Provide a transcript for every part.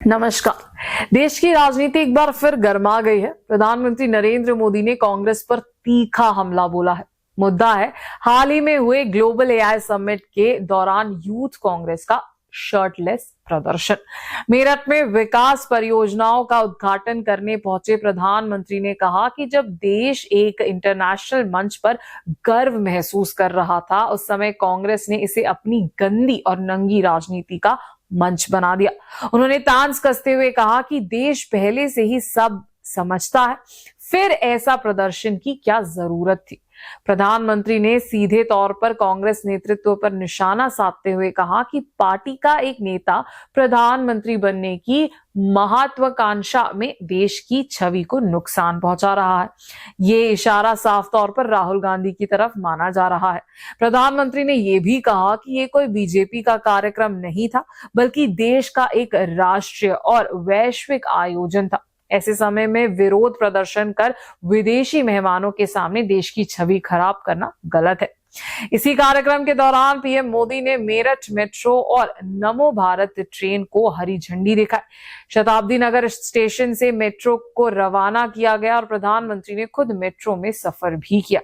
नमस्कार। देश की राजनीति एक बार फिर गर्मा गई है। प्रधानमंत्री नरेंद्र मोदी ने कांग्रेस पर तीखा हमला बोला है। मुद्दा है हाल ही में हुए ग्लोबल एआई समिट के दौरान यूथ कांग्रेस का शर्टलेस प्रदर्शन। मेरठ में विकास परियोजनाओं का उद्घाटन करने पहुंचे प्रधानमंत्री ने कहा कि जब देश एक इंटरनेशनल मंच पर गर्व महसूस कर रहा था, उस समय कांग्रेस ने इसे अपनी गंदी और नंगी राजनीति का मंच बना दिया। उन्होंने तांज कसते हुए कहा कि देश पहले से ही सब समझता है, फिर ऐसा प्रदर्शन की क्या जरूरत थी। प्रधानमंत्री ने सीधे तौर पर कांग्रेस नेतृत्व पर निशाना साधते हुए कहा कि पार्टी का एक नेता प्रधानमंत्री बनने की महत्वाकांक्षा में देश की छवि को नुकसान पहुंचा रहा है। ये इशारा साफ तौर पर राहुल गांधी की तरफ माना जा रहा है। प्रधानमंत्री ने यह भी कहा कि ये कोई बीजेपी का कार्यक्रम नहीं था, बल्कि देश का एक राष्ट्रीय और वैश्विक आयोजन था। ऐसे समय में विरोध प्रदर्शन कर विदेशी मेहमानों के सामने देश की छवि खराब करना गलत है। इसी कार्यक्रम के दौरान पीएम मोदी ने मेरठ मेट्रो और नमो भारत ट्रेन को हरी झंडी दिखाई। शताब्दी नगर स्टेशन से मेट्रो को रवाना किया गया और प्रधानमंत्री ने खुद मेट्रो में सफर भी किया।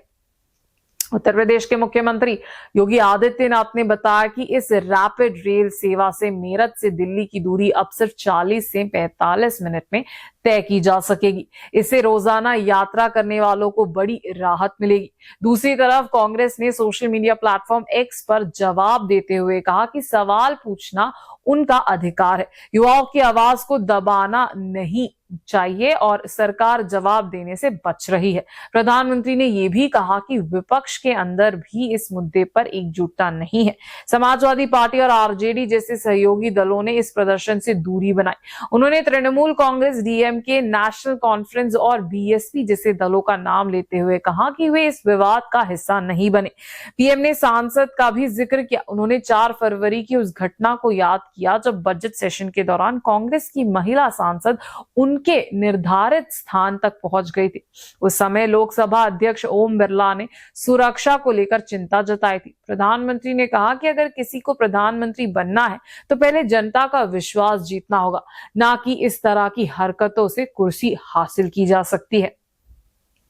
उत्तर प्रदेश के मुख्यमंत्री योगी आदित्यनाथ ने बताया कि इस रैपिड रेल सेवा से मेरठ से दिल्ली की दूरी अब सिर्फ 40 से 45 मिनट में तय की जा सकेगी। इससे रोजाना यात्रा करने वालों को बड़ी राहत मिलेगी। दूसरी तरफ कांग्रेस ने सोशल मीडिया प्लेटफॉर्म एक्स पर जवाब देते हुए कहा कि सवाल पूछना उनका अधिकार है, युवाओं की आवाज को दबाना नहीं चाहिए और सरकार जवाब देने से बच रही है। प्रधानमंत्री ने यह भी कहा कि विपक्ष के अंदर भी इस मुद्दे पर एकजुटता नहीं है। समाजवादी पार्टी और आरजेडी जैसे सहयोगी दलों ने इस प्रदर्शन से दूरी बनाई। उन्होंने Trinamool Congress, DMK, national conference और बीएसपी जैसे दलों का नाम लेते हुए कहा कि वे इस विवाद का हिस्सा नहीं बने। पीएम ने सांसद का भी जिक्र किया। उन्होंने 4 फरवरी की उस घटना को याद किया जब बजट सेशन के दौरान कांग्रेस की महिला सांसद उनके निर्धारित स्थान तक पहुंच गई थी। उस समय लोकसभा अध्यक्ष ओम बिरला ने सुरक्षा को लेकर चिंता जताई थी। प्रधानमंत्री ने कहा कि अगर किसी को प्रधानमंत्री बनना है तो पहले जनता का विश्वास जीतना होगा, ना कि इस तरह की हरकतों से कुर्सी हासिल की जा सकती है।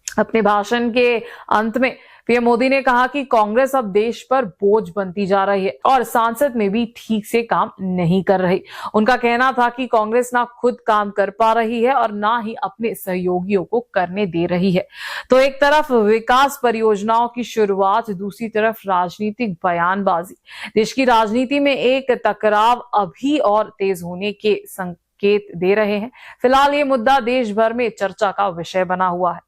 अपने भाषण के अंत में पीएम मोदी ने कहा कि कांग्रेस अब देश पर बोझ बनती जा रही है और सांसद में भी ठीक से काम नहीं कर रही। उनका कहना था कि कांग्रेस ना खुद काम कर पा रही है और ना ही अपने सहयोगियों को करने दे रही है। तो एक तरफ विकास परियोजनाओं की शुरुआत, दूसरी तरफ राजनीतिक बयानबाजी। देश की राजनीति में एक टकराव अभी और तेज होने के संकेत दे रहे हैं। फिलहाल ये मुद्दा देश भर में चर्चा का विषय बना हुआ है।